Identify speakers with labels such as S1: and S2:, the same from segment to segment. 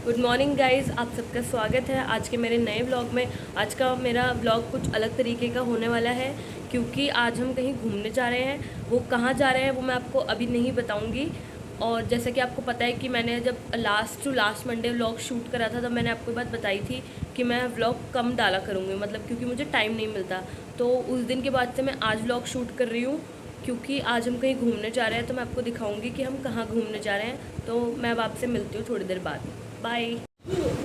S1: Good morning guys, आप सबका स्वागत है आज के मेरे नए व्लॉग में। आज का मेरा व्लॉग कुछ अलग तरीके का होने वाला है क्योंकि आज हम कहीं घूमने जा रहे हैं। वो कहाँ जा रहे हैं वो मैं आपको अभी नहीं बताऊंगी। और जैसा कि आपको पता है कि मैंने जब लास्ट मंडे व्लॉग शूट करा था तब मैंने आपको बात बताई थी कि मैं व्लॉग कम डाला करूँगी, मतलब क्योंकि मुझे टाइम नहीं मिलता। तो उस दिन के बाद से मैं आज व्लॉग शूट कर रही हूँ क्योंकि आज हम कहीं घूमने जा रहे हैं। तो मैं आपको दिखाऊंगी कि हम कहाँ घूमने जा रहे हैं। तो मैं अब आपसे मिलती हूँ थोड़ी देर बाद। बाय।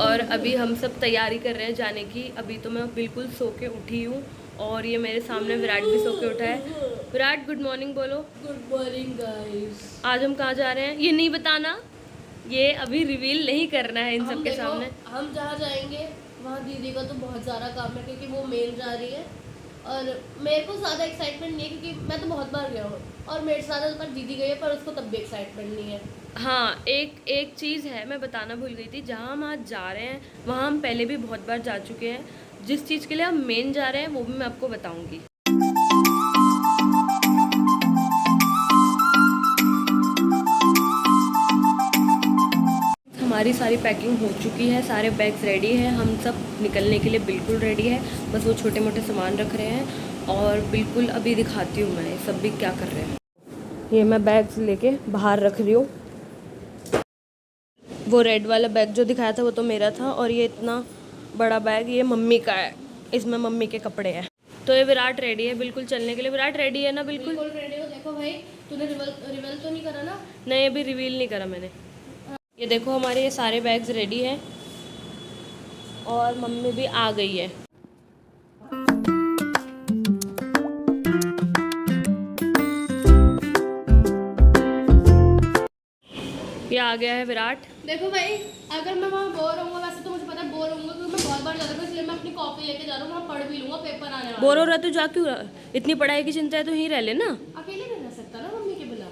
S1: और अभी हम सब तैयारी कर रहे हैं जाने की। अभी तो मैं बिल्कुल सो के उठी हूँ और ये मेरे सामने विराट भी सो के उठा है। विराट गुड मॉर्निंग बोलो।
S2: Good morning guys.
S1: आज हम कहाँ जा रहे हैं ये नहीं बताना, ये अभी रिवील नहीं करना है इन सब के सामने।
S2: हम जहाँ जाएंगे वहाँ दीदी का तो बहुत ज़्यादा काम है क्योंकि वो मेन जा रही है और मेरे को ज़्यादा एक्साइटमेंट नहीं है क्योंकि मैं तो बहुत बार गया हूँ और मेरे से ज़्यादा बार दीदी गई है, पर उसको तब भी एक्साइटमेंट नहीं है।
S1: हाँ, एक चीज़ है मैं बताना भूल गई थी। जहाँ हम आज जा रहे हैं वहाँ हम पहले भी बहुत बार जा चुके हैं। जिस चीज़ के लिए हम मेन जा रहे हैं वो भी मैं आपको बताऊँगी। हमारी सारी पैकिंग हो चुकी है, सारे बैग्स रेडी हैं, हम सब निकलने के लिए बिल्कुल रेडी है। बस वो छोटे मोटे सामान रख रहे हैं और बिल्कुल अभी दिखाती हूँ मैं सब भी क्या कर रहे हैं। ये मैं बैग्स लेके बाहर रख रही हूँ। वो रेड वाला बैग जो दिखाया था वो तो मेरा था और ये इतना बड़ा बैग ये मम्मी का है, इसमें मम्मी के कपड़े हैं। तो ये विराट रेडी है बिल्कुल चलने के लिए। विराट रेडी है ना? बिल्कुल
S2: रेडी हो। देखो भाई, तूने रिवील तो नहीं करा ना?
S1: नहीं, अभी रिवील नहीं करा मैंने। ये देखो हमारे ये सारे बैग्स रेडी हैं और मम्मी भी आ गई है। ये आ गया है विराट।
S2: देखो भाई, अगर मैं वहाँ बोर होऊंगा, वैसे तो मुझे पता है बोर होऊंगा क्योंकि मैं बहुत बार जा रहा हूँ, इसलिए मैं अपनी कॉपी लेके जा रहा हूँ, वहाँ पढ़ भी लूंगा, पेपर आने वाला।
S1: बोर हो रहा तो जा क्यों रहा? इतनी पढ़ाई की चिंता है तो यहीं रह ले ना।
S2: अकेले नहीं रह सकता ना मम्मी के बिना।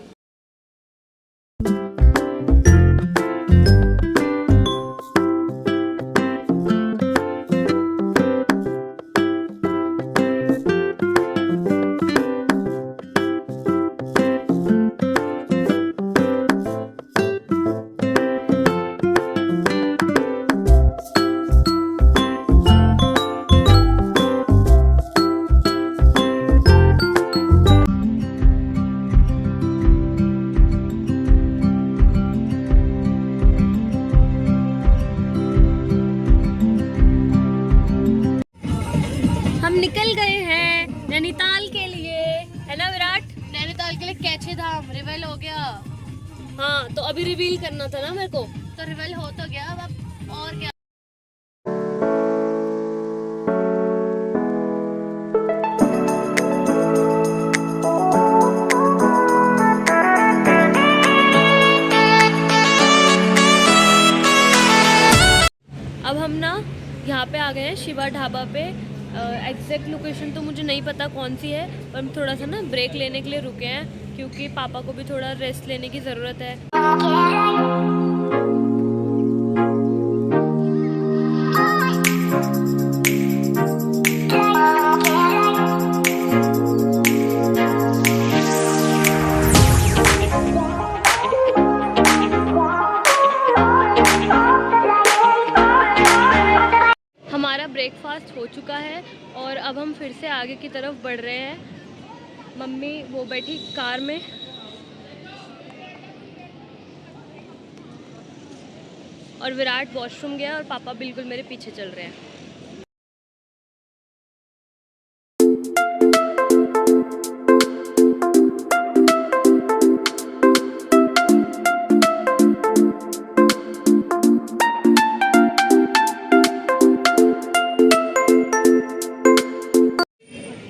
S1: निकल गए हैं नैनीताल के लिए, है ना विराट?
S2: नैनीताल के लिए कैचे धाम रिवील हो गया।
S1: हाँ, तो अभी रिवील करना था ना मेरे को।
S2: तो रिवील हो तो गया, अब और क्या।
S1: अब हम ना यहाँ पे आ गए हैं शिवा ढाबा पे। एग्जैक्ट लोकेशन तो मुझे नहीं पता कौन सी है, पर हम थोड़ा सा ना ब्रेक लेने के लिए रुके हैं क्योंकि पापा को भी थोड़ा रेस्ट लेने की ज़रूरत है। हमारा ब्रेकफास्ट हो चुका है और अब हम फिर से आगे की तरफ बढ़ रहे हैं। मम्मी वो बैठी कार में और विराट वॉशरूम गया और पापा बिल्कुल मेरे पीछे चल रहे हैं।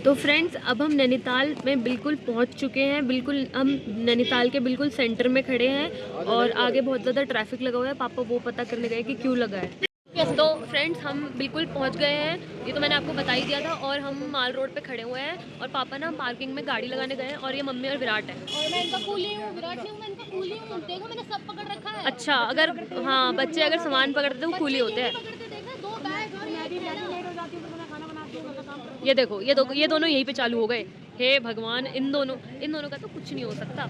S1: तो फ्रेंड्स, अब हम नैनीताल में बिल्कुल पहुंच चुके हैं। बिल्कुल हम नैनीताल के बिल्कुल सेंटर में खड़े हैं और आगे बहुत ज़्यादा ट्रैफिक लगा हुआ है। पापा वो पता करने गए कि क्यों लगा है। तो फ्रेंड्स, हम बिल्कुल पहुंच गए हैं, ये तो मैंने आपको बता ही दिया था। और हम माल रोड पे खड़े हुए हैं और पापा ना पार्किंग में गाड़ी लगाने गए हैं और ये मम्मी और विराट है।
S2: और मैं इनका कूली हूँ, विराट नहीं हूँ, मैं इनका कूली हूँ। देखो मैंने सब पकड़ रखा है।
S1: अच्छा, अगर हाँ बच्चे अगर सामान पकड़ते हैं वो कूली होते हैं। ये देखो ये दोनों यहीं पे चालू हो गए। हे भगवान, इन दोनों का तो कुछ नहीं हो सकता।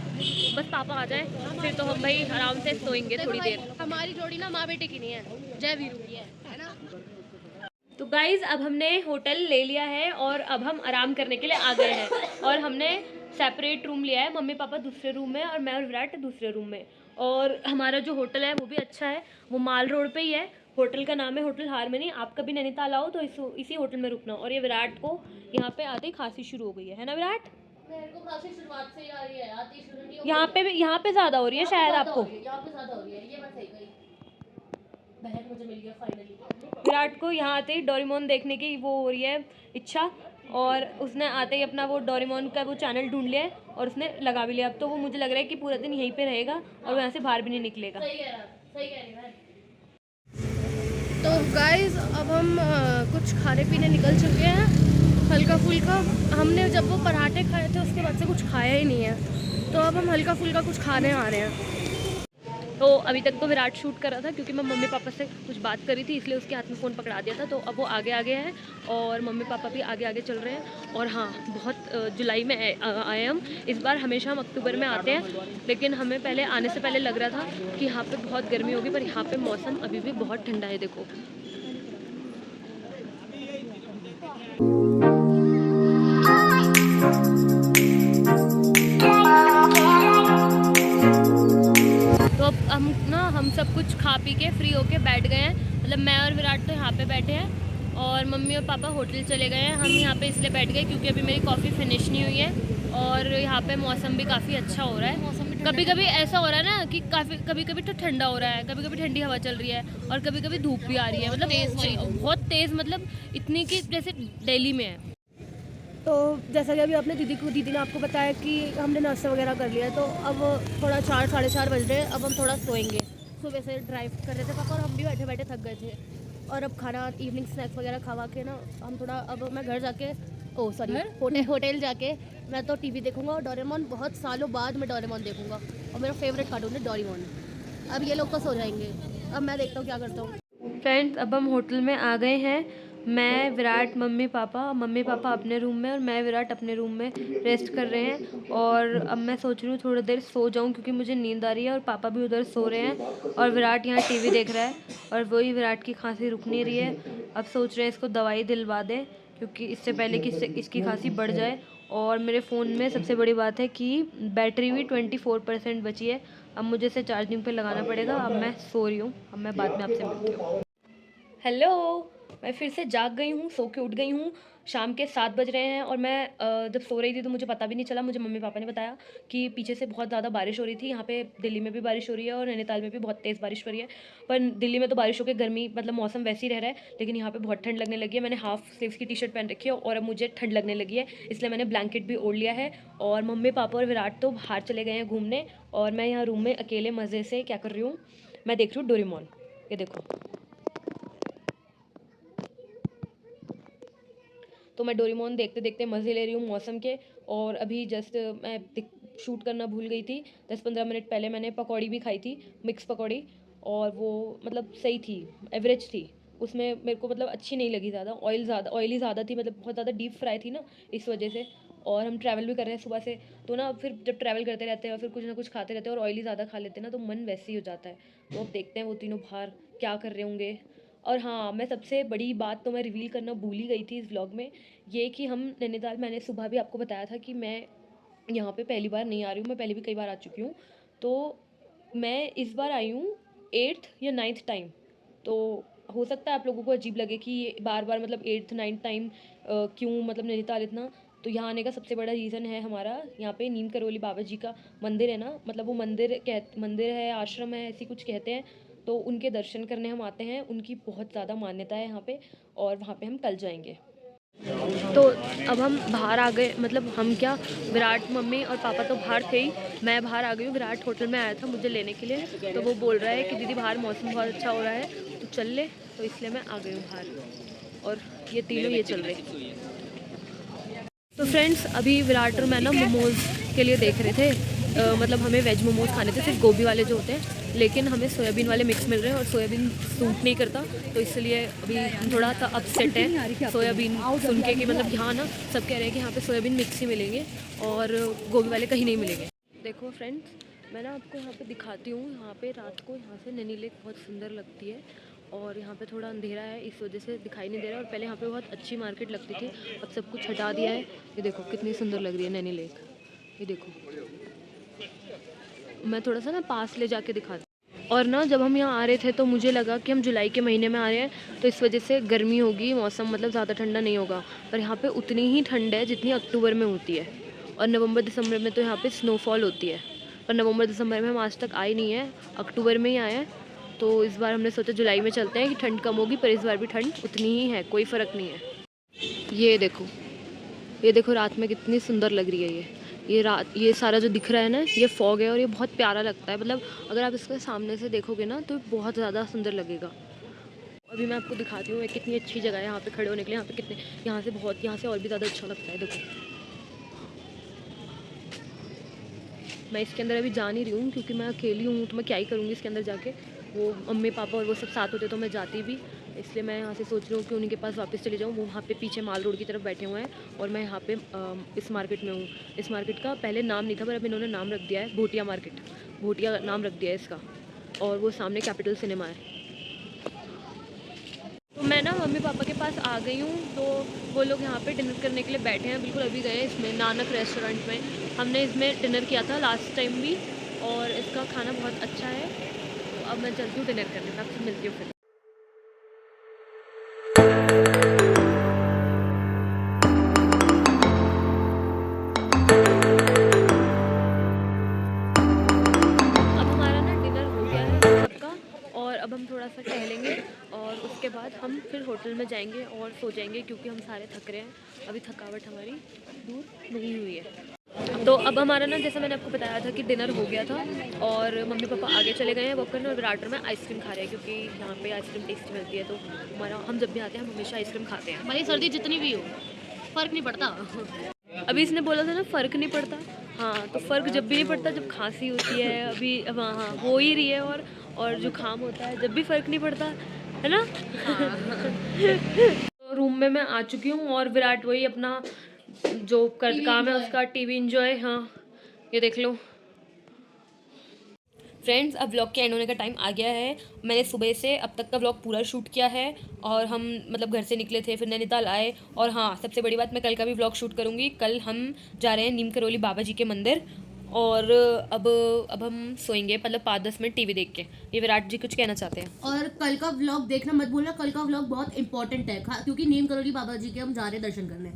S1: बस पापा आ जाए फिर तो हम भाई आराम से सोएंगे थोड़ी देर।
S2: हमारी जोड़ी ना माँ बेटे की नहीं है, जय वीरू की है ना।
S1: तो गाइज अब हमने होटल ले लिया है और अब हम आराम करने के लिए आ गए हैं। और हमने सेपरेट रूम लिया है, मम्मी पापा दूसरे रूम में और मैं और विराट दूसरे रूम में। और हमारा जो होटल है वो भी अच्छा है, वो माल रोड पे ही है। होटल का नाम है होटल हारमनी। आप कभी नैनीताल आओ तो इसी होटल में रुकना। और ये विराट को यहाँ पे आते ही खांसी शुरू हो गई है ना विराट?
S2: मेरे को खांसी शुरुआत से ही आ रही है, आती शुरू नहीं हो
S1: यहाँ पे ज़्यादा हो रही है शायद आपको।
S2: यहाँ पे ज़्यादा हो रही है, ये बात सही कही। बहन मुझे मिल गया फाइनली।
S1: विराट को यहाँ आते ही डोरेमोन देखने की वो हो रही है इच्छा, और उसने आते ही अपना वो डोरेमोन का वो चैनल ढूंढ लिया है और उसने लगा भी लिया। अब तो वो मुझे लग रहा है कि पूरा दिन यहीं पे रहेगा और यहाँ से बाहर भी नहीं निकलेगा।
S2: सही कह रही है। तो गाइस अब हम कुछ खाने पीने निकल चुके हैं हल्का फुल्का। हमने जब वो पराठे खाए थे उसके बाद से कुछ खाया ही नहीं है, तो अब हम हल्का फुल्का कुछ खाने आ रहे हैं।
S1: तो अभी तक तो विराट शूट कर रहा था क्योंकि मैं मम्मी पापा से कुछ बात करी थी, इसलिए उसके हाथ में फ़ोन पकड़ा दिया था। तो अब वो आगे आगे हैं और मम्मी पापा भी आगे आगे चल रहे हैं। और हाँ, बहुत जुलाई में आए हम इस बार। हमेशा हम अक्टूबर में आते हैं, लेकिन हमें पहले आने से पहले लग रहा था कि यहाँ पे बहुत गर्मी होगी, पर यहाँ पे मौसम अभी भी बहुत ठंडा है। देखो तो हम सब कुछ खा पी के फ्री होके बैठ गए हैं। मतलब मैं और विराट तो यहाँ पे बैठे हैं और मम्मी और पापा होटल चले गए हैं। हम यहाँ पे इसलिए बैठ गए क्योंकि अभी मेरी कॉफ़ी फिनिश नहीं हुई है और यहाँ पे मौसम भी काफ़ी अच्छा हो रहा है। कभी कभी ऐसा हो रहा है ना कि कभी कभी तो ठंडा हो रहा है, कभी कभी ठंडी हवा चल रही है और कभी कभी धूप भी आ रही है। मतलब बहुत तेज़, मतलब इतनी कि जैसे दिल्ली में है।
S2: तो जैसा कि अभी अपने दीदी ने आपको बताया कि हमने नाश्ता वगैरह कर लिया, तो अब थोड़ा 4 साढ़े 4 बज रहे हैं। अब हम थोड़ा सोएंगे। सुबह से ड्राइव कर रहे थे पापा और हम भी बैठे बैठे थक गए थे। और अब खाना इवनिंग स्नैक्स वगैरह खवा के ना हम थोड़ा, अब मैं घर जाके होटल जाके मैं तो टीवी देखूंगा। और डोरेमोन, बहुत सालों बाद मैं डोरेमोन देखूंगा और मेरा फेवरेट कार्टून है डोरेमोन। अब ये लोग तो सो जाएंगे, अब मैं देखता हूँ क्या करता हूँ।
S1: फ्रेंड्स अब हम होटल में आ गए हैं। मैं, विराट, मम्मी पापा अपने रूम में और मैं विराट अपने रूम में रेस्ट कर रहे हैं। और अब मैं सोच रही हूँ थोड़ी देर सो जाऊँ क्योंकि मुझे नींद आ रही है और पापा भी उधर सो रहे हैं और विराट यहाँ टीवी देख रहा है और वही विराट की खांसी रुक नहीं रही है। अब सोच रहे हैं इसको दवाई दिलवा दें क्योंकि इससे पहले कि इसकी खांसी बढ़ जाए। और मेरे फ़ोन में सबसे बड़ी बात है कि बैटरी भी 24% बची है। अब मुझे इसे चार्जिंग पे लगाना पड़ेगा। अब मैं सो रही हूँ, अब मैं बाद में आपसे मिलती हूँ। हेलो, मैं फिर से जाग गई हूँ, सो के उठ गई हूँ। शाम के 7 बज रहे हैं और मैं जब सो रही थी तो मुझे पता भी नहीं चला। मुझे मम्मी पापा ने बताया कि पीछे से बहुत ज़्यादा बारिश हो रही थी। यहाँ पे दिल्ली में भी बारिश हो रही है और नैनीताल में भी बहुत तेज़ बारिश हो रही है। पर दिल्ली में तो बारिश होकर गर्मी, मतलब मौसम वैसे ही रह रहा है, लेकिन यहाँ पे बहुत ठंड लगने लगी है। मैंने हाफ स्लीव्स की टी-शर्ट पहन रखी है और अब मुझे ठंड लगने लगी है, इसलिए मैंने ब्लैंकेट भी ओढ़ लिया है। और मम्मी पापा और विराट तो बाहर चले गए हैं घूमने और मैं यहाँ रूम में अकेले मज़े से क्या कर रही हूँ, मैं देख रही हूँ डोरेमोन। ये देखो, तो मैं डोरेमोन देखते देखते मज़े ले रही हूँ मौसम के। और अभी जस्ट मैं शूट करना भूल गई थी, 10-15 मिनट पहले मैंने पकौड़ी भी खाई थी, मिक्स पकौड़ी, और वो मतलब सही थी, एवरेज थी। उसमें मेरे को मतलब अच्छी नहीं लगी, ज़्यादा ऑयली ज़्यादा थी, मतलब बहुत ज़्यादा डीप फ्राई थी ना, इस वजह से। और हम ट्रैवल भी कर रहे हैं सुबह से, तो ना फिर जब ट्रैवल करते रहते हैं और फिर कुछ ना कुछ खाते रहते हैं और ऑयली ज़्यादा खा लेते हैं ना, तो मन वैसे ही हो जाता है। तो अब देखते हैं वो तीनों बाहर क्या कर रहे होंगे। और हाँ, मैं सबसे बड़ी बात तो मैं रिवील करना भूल ही गई थी इस व्लॉग में, ये कि हम नैनीताल, मैंने सुबह भी आपको बताया था कि मैं यहाँ पे पहली बार नहीं आ रही हूँ, मैं पहले भी कई बार आ चुकी हूँ। तो मैं इस बार आई हूँ 8th या 9th टाइम। तो हो सकता है आप लोगों को अजीब लगे कि ये बार बार मतलब 8th 9th टाइम क्यों, मतलब नैनीताल इतना। तो यहाँ आने का सबसे बड़ा रीज़न है हमारा, यहाँ पे नीम करौली बाबा जी का मंदिर है ना, मतलब वो मंदिर है, आश्रम है, ऐसी कुछ कहते हैं। तो उनके दर्शन करने हम आते हैं, उनकी बहुत ज़्यादा मान्यता है यहाँ पे, और वहाँ पे हम कल जाएंगे। तो अब हम बाहर आ गए, मतलब हम क्या, विराट, मम्मी और पापा तो बाहर थे ही, मैं बाहर आ गई हूँ। विराट होटल में आया था मुझे लेने के लिए, तो वो बोल रहा है कि दीदी बाहर मौसम बहुत अच्छा हो रहा है तो चल ले, तो इसलिए मैं आ गई हूँ बाहर। और ये तीनों ये चल रहे। तो फ्रेंड्स अभी विराट और मैं ना मोमोज़ के लिए देख रहे थे, मतलब हमें वेज मोमोज खाने थे, सिर्फ गोभी वाले जो होते हैं, लेकिन हमें सोयाबीन वाले मिक्स मिल रहे हैं और सोयाबीन सूट नहीं करता, तो इसलिए अभी हम थोड़ा सा अपसेट है सोयाबीन सुन के कि मतलब यहाँ ना सब कह रहे हैं कि यहाँ पे सोयाबीन मिक्स ही मिलेंगे और गोभी वाले कहीं नहीं मिलेंगे। देखो फ्रेंड्स, मैं ना आपको यहाँ पे दिखाती हूँ, यहाँ पे रात को यहाँ से नैनी लेक बहुत सुंदर लगती है और यहाँ पे थोड़ा अंधेरा है इस वजह से दिखाई नहीं दे रहा है। और पहले यहाँ पे बहुत अच्छी मार्केट लगती थी, अब सब कुछ हटा दिया है। ये देखो कितनी सुंदर लग रही है नैनी लेक, ये देखो। मैं थोड़ा सा ना पास ले जाके दिखाती हूँ। और ना जब हम यहाँ आ रहे थे तो मुझे लगा कि हम जुलाई के महीने में आ रहे हैं, तो इस वजह से गर्मी होगी, मौसम मतलब ज़्यादा ठंडा नहीं होगा, पर यहाँ पे उतनी ही ठंड है जितनी अक्टूबर में होती है। और नवंबर दिसंबर में तो यहाँ पे स्नोफॉल होती है, पर नवंबर दिसंबर में हम आज तक आए नहीं है, अक्टूबर में ही आए हैं। तो इस बार हमने सोचा जुलाई में चलते हैं कि ठंड कम होगी, पर इस बार भी ठंड उतनी ही है, कोई फ़र्क नहीं है। ये देखो रात में कितनी सुंदर लग रही है ये रात, ये सारा जो दिख रहा है ना, ये फॉग है और ये बहुत प्यारा लगता है। मतलब अगर आप इसके सामने से देखोगे ना तो बहुत ज़्यादा सुंदर लगेगा। अभी मैं आपको दिखाती हूँ कितनी अच्छी जगह है यहाँ पे खड़े होने के लिए। यहाँ पे कितने, यहाँ से और भी ज़्यादा अच्छा लगता है। देखो मैं इसके अंदर अभी जा नहीं रही हूँ क्योंकि मैं अकेली हूँ, तो मैं क्या ही करूँगी इसके अंदर जाके। वो मम्मी पापा और वो सब साथ होते तो मैं जाती भी, इसलिए मैं यहाँ से सोच रही हूँ कि उन्हीं के पास वापस चली जाऊँ। वो वहाँ पे पीछे माल रोड की तरफ बैठे हुए हैं और मैं यहाँ पे इस मार्केट में हूँ। इस मार्केट का पहले नाम नहीं था, पर अब इन्होंने नाम रख दिया है, भोटिया मार्केट, भोटिया नाम रख दिया है इसका। और वो सामने कैपिटल सिनेमा है। तो मैं ना मम्मी पापा के पास आ गई हूँ, तो वो लोग यहाँ पे डिनर करने के लिए बैठे हैं। बिल्कुल अभी गए इसमें नानक रेस्टोरेंट में, हमने इसमें डिनर किया था लास्ट टाइम भी और इसका खाना बहुत अच्छा है। तो अब मैं चलती हूँ डिनर करने, मैं आपसे मिलती हूँ फिर। अब हमारा ना डिनर हो गया है सबका और अब हम थोड़ा सा टहलेंगे और उसके बाद हम फिर होटल में जाएंगे और सो जाएंगे क्योंकि हम सारे थक रहे हैं। अभी थकावट हमारी दूर नहीं हुई है। तो अब हमारा ना, जैसा मैंने आपको बताया था कि डिनर हो गया था और मम्मी पापा आगे चले गए हैं वॉक करने और विराट में आइसक्रीम खा रहे हैं क्योंकि यहाँ पे आइसक्रीम टेस्टी मिलती है। तो हमारा, हम जब भी आते हैं हम हमेशा आइसक्रीम खाते हैं,
S2: भाई सर्दी जितनी भी हो फ़र्क नहीं पड़ता।
S1: अभी इसने बोला था ना फ़र्क नहीं पड़ता, हाँ तो फ़र्क जब भी नहीं पड़ता जब खांसी होती है। अभी अब हाँ हो ही रही है और जुकाम होता है, जब भी फ़र्क नहीं पड़ता है ना। तो रूम में मैं आ चुकी हूँ और विराट वही अपना जो काम है उसका टीवी एंजॉय। हाँ ये देख लो फ्रेंड्स, अब व्लॉग के एंड होने का टाइम आ गया है। मैंने सुबह से अब तक का व्लॉग पूरा शूट किया है और हम मतलब घर से निकले थे, फिर नैनीताल आए। और हाँ सबसे बड़ी बात, मैं कल का भी व्लॉग शूट करूँगी। कल हम जा रहे हैं नीम करौली बाबा जी के मंदिर और अब हम सोएंगे, मतलब 5-10 मिनट टीवी देख के। ये विराट जी कुछ कहना चाहते हैं।
S2: और कल का व्लॉग देखना मत भूलना, कल का व्लॉग बहुत इंपॉर्टेंट है क्योंकि नीम करौली बाबा जी के हम जा रहे हैं दर्शन करने।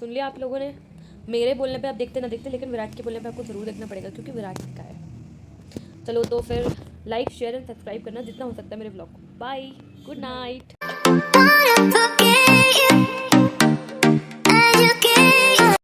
S1: सुन लिया आप लोगों ने, मेरे बोलने पे आप देखते ना देखते, लेकिन विराट के बोलने पे आपको ज़रूर देखना पड़ेगा क्योंकि विराट का है। चलो तो फिर लाइक शेयर एंड सब्सक्राइब करना जितना हो सकता है मेरे व्लॉग को। Bye, good night.